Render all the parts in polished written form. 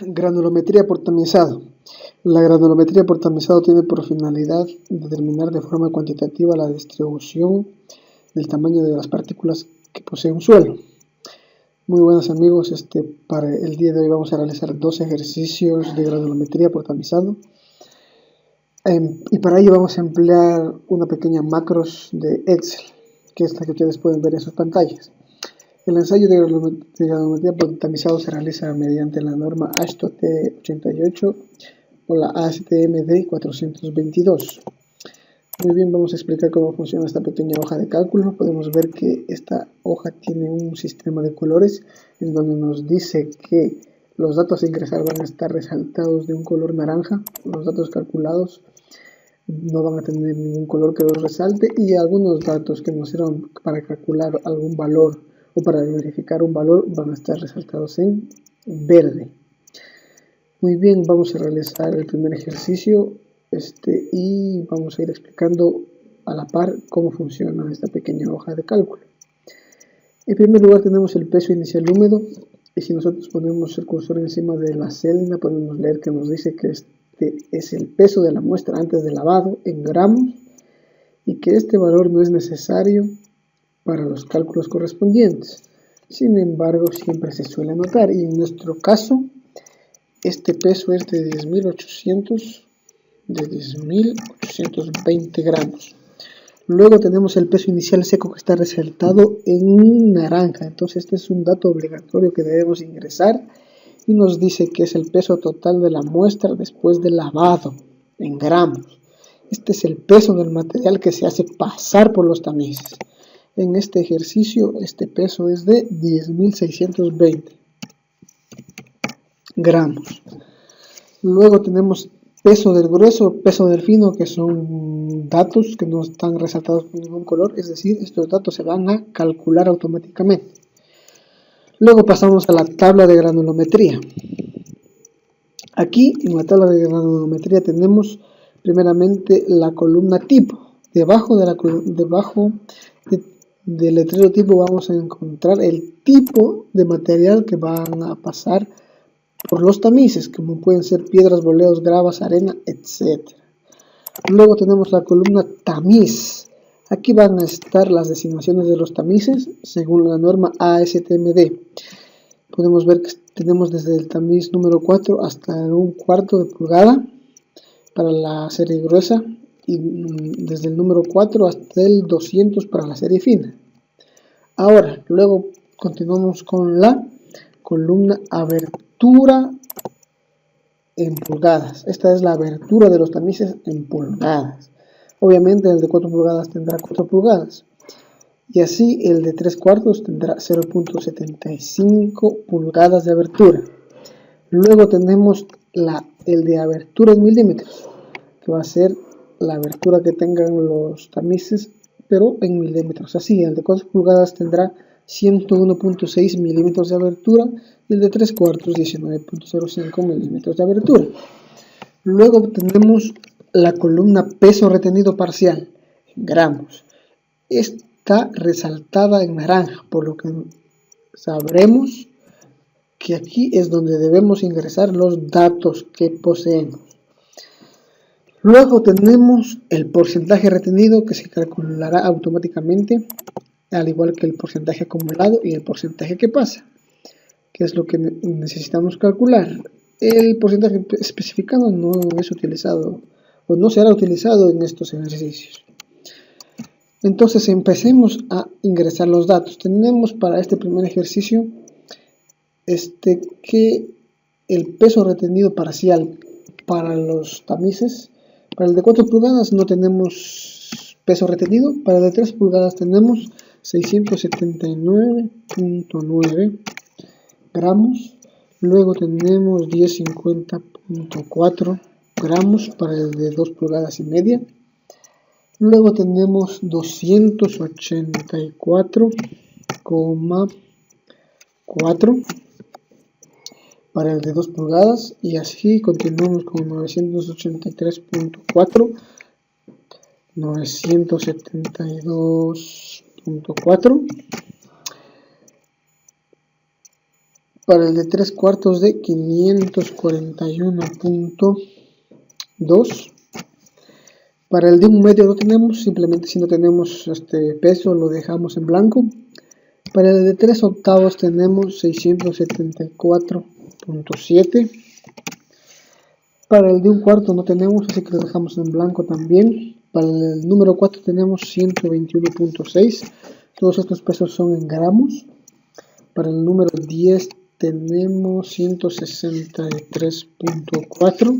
Granulometría por tamizado. La granulometría por tamizado tiene por finalidad determinar de forma cuantitativa la distribución del tamaño de las partículas que posee un suelo. Muy buenos amigos, para el día de hoy vamos a realizar dos ejercicios de granulometría por tamizado. Y para ello vamos a emplear una pequeña macros de Excel, que es la que ustedes pueden ver en sus pantallas. El ensayo de granulometría por tamizado se realiza mediante la norma AASHTO-T 88 o la ASTM-D 422. Muy bien, vamos a explicar cómo funciona esta pequeña hoja de cálculo. Podemos ver que esta hoja tiene un sistema de colores en donde nos dice que los datos a ingresar van a estar resaltados de un color naranja, los datos calculados no van a tener ningún color que los resalte, y algunos datos que nos sirvan para calcular algún valor o para verificar un valor van a estar resaltados en verde. Muy bien, vamos a realizar el primer ejercicio y vamos a ir explicando a la par cómo funciona esta pequeña hoja de cálculo. En primer lugar tenemos el peso inicial húmedo, y si nosotros ponemos el cursor encima de la celda podemos leer que nos dice que este es el peso de la muestra antes de lavado en gramos y que este valor no es necesario para los cálculos correspondientes. Sin embargo, siempre se suele anotar, y en nuestro caso este peso es de 10.820 gramos. Luego tenemos el peso inicial seco que está resaltado en naranja. Entonces este es un dato obligatorio que debemos ingresar y nos dice que es el peso total de la muestra después del lavado en gramos. Este es el peso del material que se hace pasar por los tamices. En este ejercicio este peso es de 10.620 gramos. Luego tenemos peso del grueso, peso del fino, que son datos que no están resaltados con ningún color, es decir, estos datos se van a calcular automáticamente. Luego pasamos a la tabla de granulometría. Aquí en la tabla de granulometría tenemos primeramente la columna tipo. Debajo del letrero tipo vamos a encontrar el tipo de material que van a pasar por los tamices, como pueden ser piedras, boleos, gravas, arena, etc. Luego tenemos la columna tamiz. Aquí van a estar las designaciones de los tamices según la norma ASTM-D. Podemos ver que tenemos desde el tamiz número 4 hasta 1/4 de pulgada para la serie gruesa, y desde el número 4 hasta el 200 para la serie fina. Ahora, luego continuamos con la columna abertura en pulgadas. Esta es la abertura de los tamices en pulgadas. Obviamente el de 4 pulgadas tendrá 4 pulgadas. Y así el de 3/4 tendrá 0.75 pulgadas de abertura. Luego tenemos el de abertura en milímetros, que va a ser la abertura que tengan los tamices, pero en milímetros. Así, el de 4 pulgadas tendrá 101.6 milímetros de abertura y el de 3/4 19.05 milímetros de abertura. Luego tenemos la columna peso retenido parcial en gramos. Está resaltada en naranja, por lo que sabremos que aquí es donde debemos ingresar los datos que poseemos. Luego tenemos el porcentaje retenido, que se calculará automáticamente, al igual que el porcentaje acumulado y el porcentaje que pasa, que es lo que necesitamos calcular. El porcentaje especificado no es utilizado o no será utilizado en estos ejercicios. Entonces empecemos a ingresar los datos. Tenemos para este primer ejercicio que el peso retenido parcial para los tamices, para el de 4 pulgadas no tenemos peso retenido, para el de 3 pulgadas tenemos 679.9 gramos. Luego tenemos 1050.4 gramos para el de 2 pulgadas y media. Luego tenemos 284.4 para el de 2 pulgadas, y así continuamos con 983.4, 972.4. Para el de 3/4 de 541.2. Para el de 1/2 no tenemos, simplemente si no tenemos peso lo dejamos en blanco. Para el de 3/8 tenemos 674.7. Para el de 1/4 no tenemos, así que lo dejamos en blanco también. Para el número 4 tenemos 121.6. Todos estos pesos son en gramos. Para el número 10 tenemos 163.4.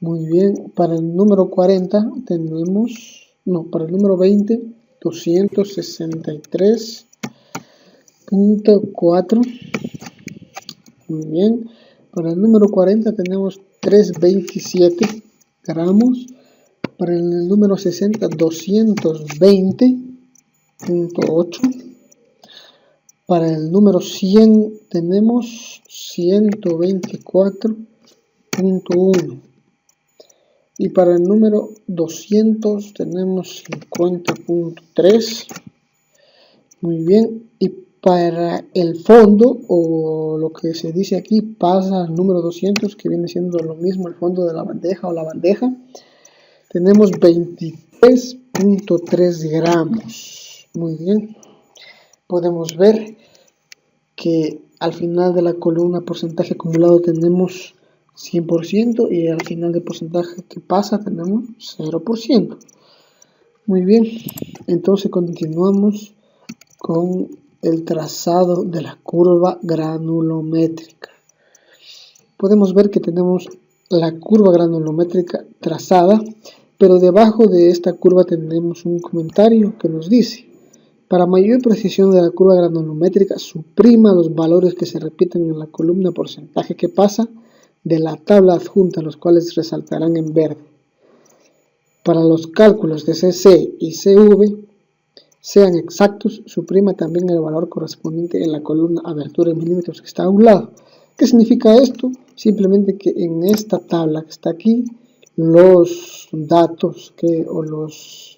Muy bien. Para el número 40 tenemos, para el número 20, 263.4. Muy bien. Para el número 40 tenemos 327 gramos. Para el número 60, 220.8. Para el número 100 tenemos 124.1. Y para el número 200 tenemos 50.3. Muy bien. Y para el fondo, o lo que se dice aquí, pasa al número 200, que viene siendo lo mismo el fondo de la bandeja o la bandeja, tenemos 23.3 gramos. Muy bien. Podemos ver que al final de la columna porcentaje acumulado tenemos 100% y al final del porcentaje que pasa tenemos 0%. Muy bien, entonces continuamos con el trazado de la curva granulométrica. Podemos ver que tenemos la curva granulométrica trazada, pero debajo de esta curva tenemos un comentario que nos dice: para mayor precisión de la curva granulométrica, suprima los valores que se repiten en la columna porcentaje que pasa de la tabla adjunta, los cuales resaltarán en verde. Para los cálculos de CC y CV sean exactos, suprima también el valor correspondiente en la columna abertura en milímetros que está a un lado. ¿Qué significa esto? Simplemente que en esta tabla que está aquí, los datos o los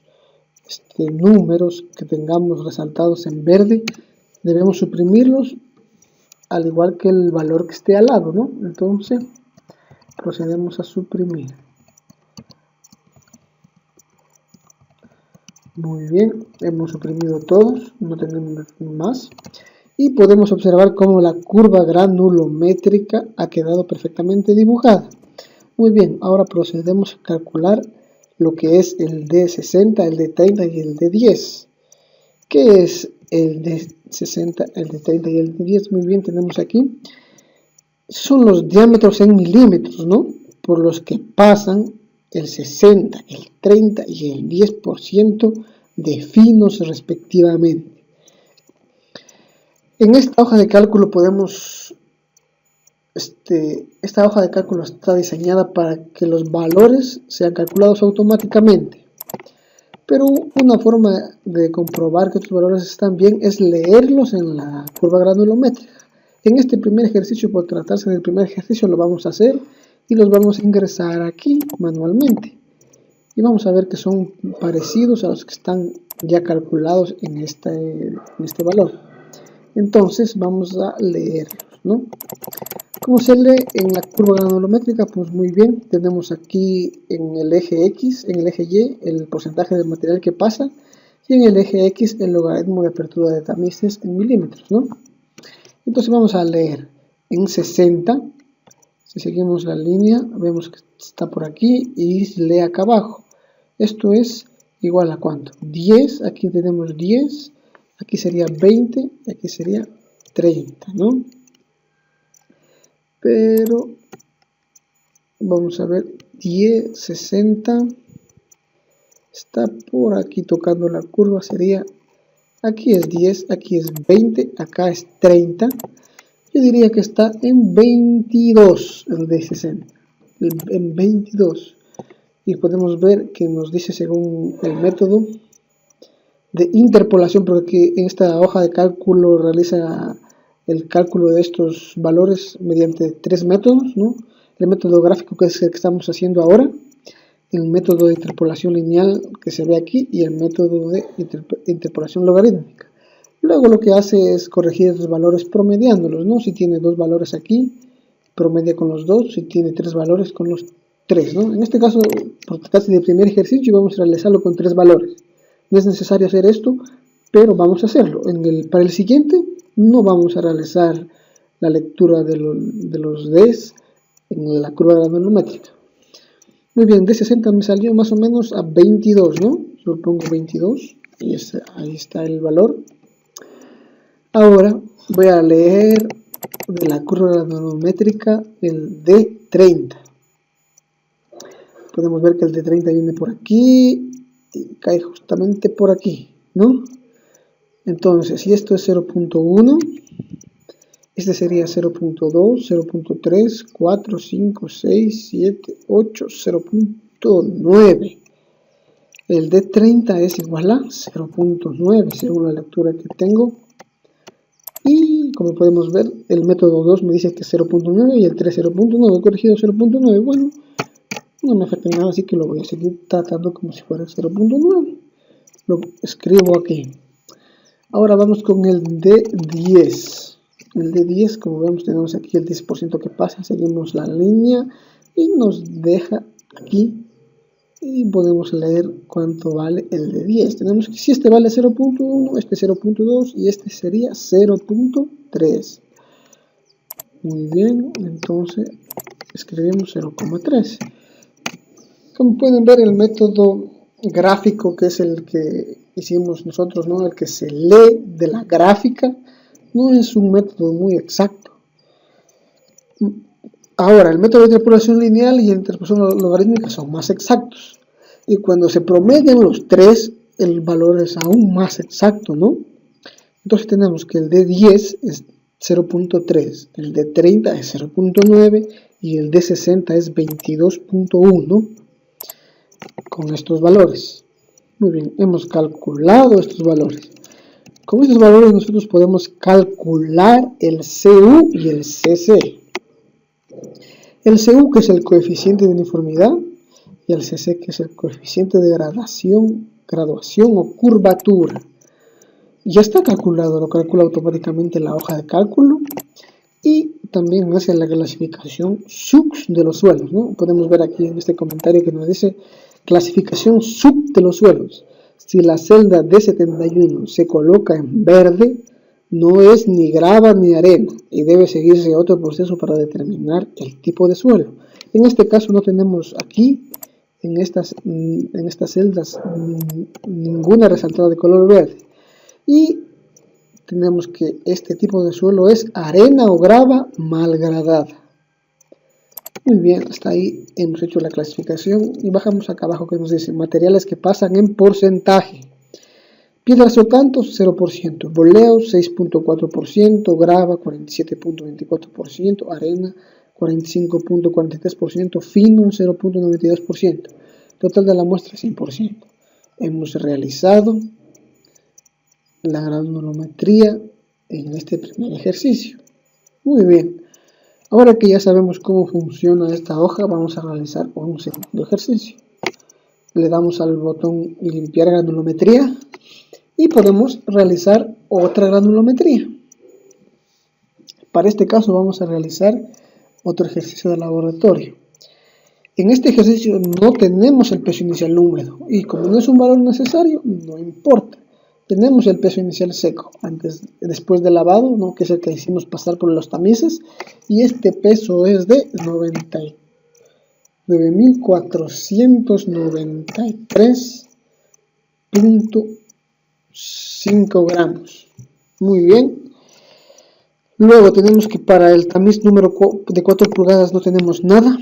números que tengamos resaltados en verde, debemos suprimirlos, al igual que el valor que esté al lado, ¿no? Entonces, procedemos a suprimir. Muy bien, hemos suprimido todos, no tenemos más. Y podemos observar cómo la curva granulométrica ha quedado perfectamente dibujada. Muy bien, ahora procedemos a calcular lo que es el D60, el D30 y el D10. ¿Qué es el D60, el D30 y el D10? Muy bien, tenemos aquí. Son los diámetros en milímetros, ¿no? Por los que pasan el 60, el 30 y el 10% de finos respectivamente. En esta hoja de cálculo esta hoja de cálculo está diseñada para que los valores sean calculados automáticamente. Pero una forma de comprobar que estos valores están bien es leerlos en la curva granulométrica. En este primer ejercicio, por tratarse del primer ejercicio, lo vamos a hacer y los vamos a ingresar aquí manualmente. Y vamos a ver que son parecidos a los que están ya calculados en este valor. Entonces vamos a leerlos, ¿no? ¿Cómo se lee en la curva granulométrica? Pues muy bien, tenemos aquí en el eje X, en el eje Y, el porcentaje del material que pasa, y en el eje X el logaritmo de apertura de tamices en milímetros, ¿no? Entonces vamos a leer en 60, si seguimos la línea, vemos que está por aquí y lee acá abajo. Esto es igual a ¿cuánto? 10, aquí tenemos 10, aquí sería 20, aquí sería 30, ¿no? Pero vamos a ver, 10, 60, está por aquí tocando la curva, sería, aquí es 10, aquí es 20, acá es 30, yo diría que está en 22 el de 60, en 22, y podemos ver que nos dice según el método de interpolación, porque en esta hoja de cálculo realiza el cálculo de estos valores mediante 3 métodos, ¿no? El método gráfico, que es el que estamos haciendo ahora, el método de interpolación lineal que se ve aquí y el método de interpolación logarítmica. Luego lo que hace es corregir los valores promediándolos, ¿no? Si tiene 2 valores aquí, promedia con los 2, si tiene 3 valores con los 3, ¿no? En este caso, por tratarse del primer ejercicio, vamos a realizarlo con 3 valores. No es necesario hacer esto, pero vamos a hacerlo. Para el siguiente, no vamos a realizar la lectura de los Ds en la curva granulométrica. Muy bien, D60 me salió más o menos a 22, ¿no? Yo pongo 22 y ahí está el valor. Ahora voy a leer de la curva granulométrica el D30. Podemos ver que el D30 viene por aquí y cae justamente por aquí, ¿no? Entonces, si esto es 0.1, este sería 0.2, 0.3, 4, 5, 6, 7, 8, 0.9. El D30 es igual a 0.9 según la lectura que tengo. Y como podemos ver, el método 2 me dice que es 0.9 y el 3 0.9, he corregido 0.9. Bueno, no me afecta nada, así que lo voy a seguir tratando como si fuera 0.9. Lo escribo aquí. Ahora vamos con el D10. El D10, como vemos, tenemos aquí el 10% que pasa. Seguimos la línea y nos deja aquí. Y podemos leer cuánto vale el D10. Tenemos que si este vale 0.1, este 0.2 y este sería 0.3. Muy bien, entonces escribimos 0,3. Como pueden ver, el método gráfico, que es el que hicimos nosotros, ¿no? El que se lee de la gráfica, no es un método muy exacto. Ahora, el método de interpolación lineal y interpolación logarítmica son más exactos. Y cuando se promedian los tres, el valor es aún más exacto, ¿no? Entonces tenemos que el D10 es 0.3, el D30 es 0.9 y el D60 es 22.1 con estos valores. Muy bien, hemos calculado estos valores. Con estos valores nosotros podemos calcular el CU y el CC. El CU, que es el coeficiente de uniformidad, y el CC, que es el coeficiente de graduación o curvatura. Ya está calculado, lo calcula automáticamente la hoja de cálculo y también hace la clasificación SUX de los suelos, ¿no? Podemos ver aquí en este comentario que nos dice clasificación SUX de los suelos. Si la celda D71 se coloca en verde, no es ni grava ni arena y debe seguirse otro proceso para determinar el tipo de suelo. En este caso no tenemos aquí, en estas celdas, ninguna resaltada de color verde. Y tenemos que este tipo de suelo es arena o grava malgradada. Muy bien, hasta ahí hemos hecho la clasificación y bajamos acá abajo que nos dice materiales que pasan en porcentaje. Piedras o cantos 0%, boleo 6.4%, grava 47.24%, arena 45.43%, fino 0.92%. Total de la muestra 100%. Hemos realizado la granulometría en este primer ejercicio. Muy bien. Ahora que ya sabemos cómo funciona esta hoja, vamos a realizar un segundo ejercicio. Le damos al botón limpiar granulometría y podemos realizar otra granulometría. Para este caso vamos a realizar otro ejercicio de laboratorio. En este ejercicio no tenemos el peso inicial húmedo y como no es un valor necesario, no importa. Tenemos el peso inicial seco, después del lavado, ¿no? Que es el que hicimos pasar por los tamices, y este peso es de 99.493.5 gramos. Muy bien. Luego tenemos que para el tamiz número de 4 pulgadas no tenemos nada.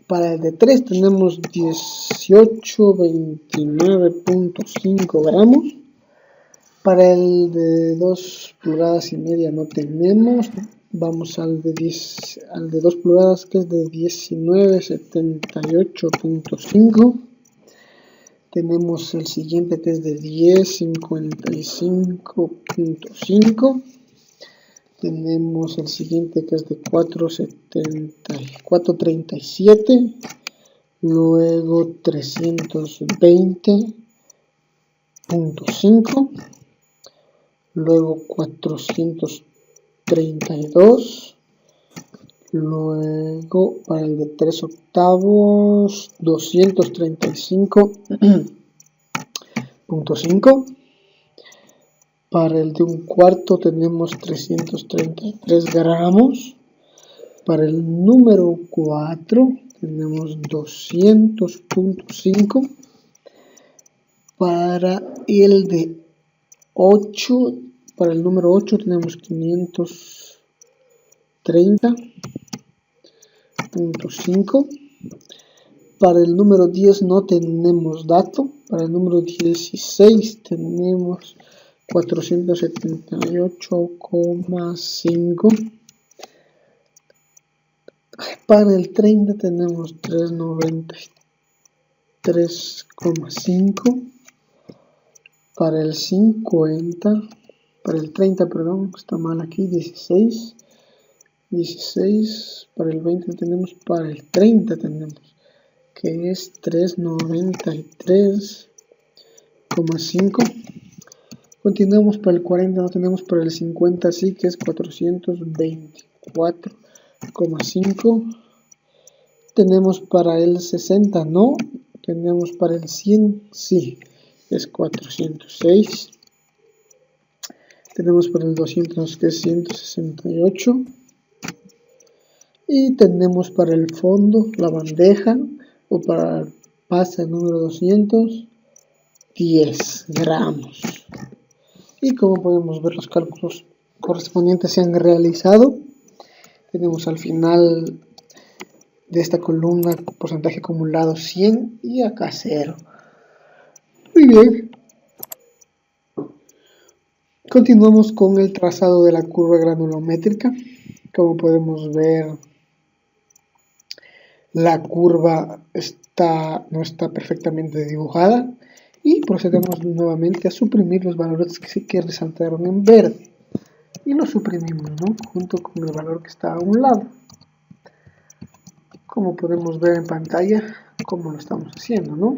Para el de 3 tenemos 1829.5 gramos. Para el de 2 pulgadas y media no tenemos. Vamos al de 2 pulgadas, que es de 1978.5. Tenemos el siguiente que es de 1055.5. Tenemos el siguiente que es de 437. Luego 320.5. luego 432, luego para el de 3/8, 235.5, para el de 1/4 tenemos 333 gramos, para el número 4 tenemos 200.5, para el de 8, para el número 8 tenemos 530.5, para el número 10 no tenemos dato, para el número 16 tenemos 478.5, para el 30 tenemos 393.5, para el 50, para el 30, perdón, está mal aquí, 16, para el 20 tenemos, para el 30 tenemos, que es 393.5. Continuamos para el 40, no tenemos, para el 50 sí, que es 424.5. Tenemos para el 60, no. Tenemos para el 100, sí, es 406. Tenemos para el 200, que es 168. Y tenemos para el fondo, la bandeja, o para el pase número 200, 10 gramos. Y como podemos ver, los cálculos correspondientes se han realizado. Tenemos al final de esta columna porcentaje acumulado 100 y acá 0. Muy bien. Continuamos con el trazado de la curva granulométrica. Como podemos ver, la curva no está perfectamente dibujada. Y procedemos nuevamente a suprimir los valores que resaltaron en verde. Y los suprimimos, ¿no?, junto con el valor que está a un lado. Como podemos ver en pantalla, cómo lo estamos haciendo, ¿no?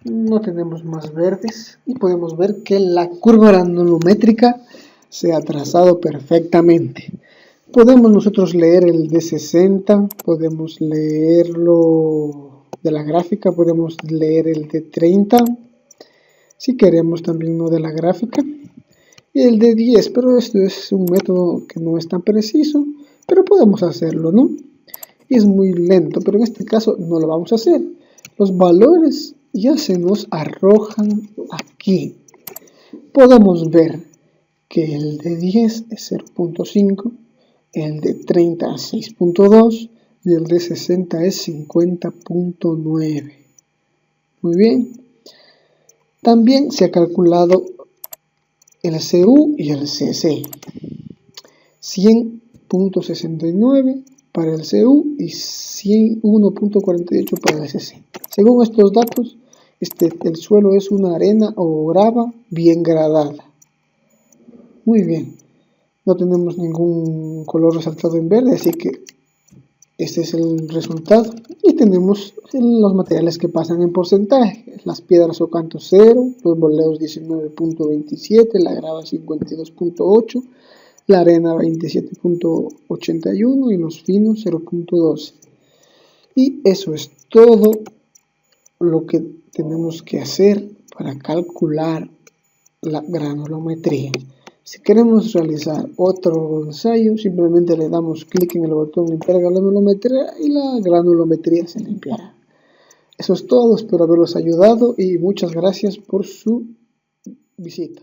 No tenemos más verdes y podemos ver que la curva granulométrica se ha trazado perfectamente. Podemos nosotros leer el de 60, podemos leerlo de la gráfica, podemos leer el de 30, si queremos también no de la gráfica, y el de 10, pero esto es un método que no es tan preciso, pero podemos hacerlo, ¿no? Y es muy lento, pero en este caso no lo vamos a hacer. Los valores ya se nos arrojan aquí. Podemos ver que el de 10 es 0.5, el de 30 es 6.2 y el de 60 es 50.9. Muy bien. También se ha calculado el CU y el CC. 100.69 para el CU y 101.48 para el CC. Según estos datos, el suelo es una arena o grava bien gradada. Muy bien. No tenemos ningún color resaltado en verde, así que este es el resultado. Y tenemos los materiales que pasan en porcentaje. Las piedras o cantos 0, los boleos 19.27, la grava 52.8, la arena 27.81 y los finos 0.12. Y eso es todo lo que tenemos que hacer para calcular la granulometría. Si queremos realizar otro ensayo, simplemente le damos clic en el botón limpiar granulometría y la granulometría se limpiará. Eso es todo, espero haberlos ayudado y muchas gracias por su visita.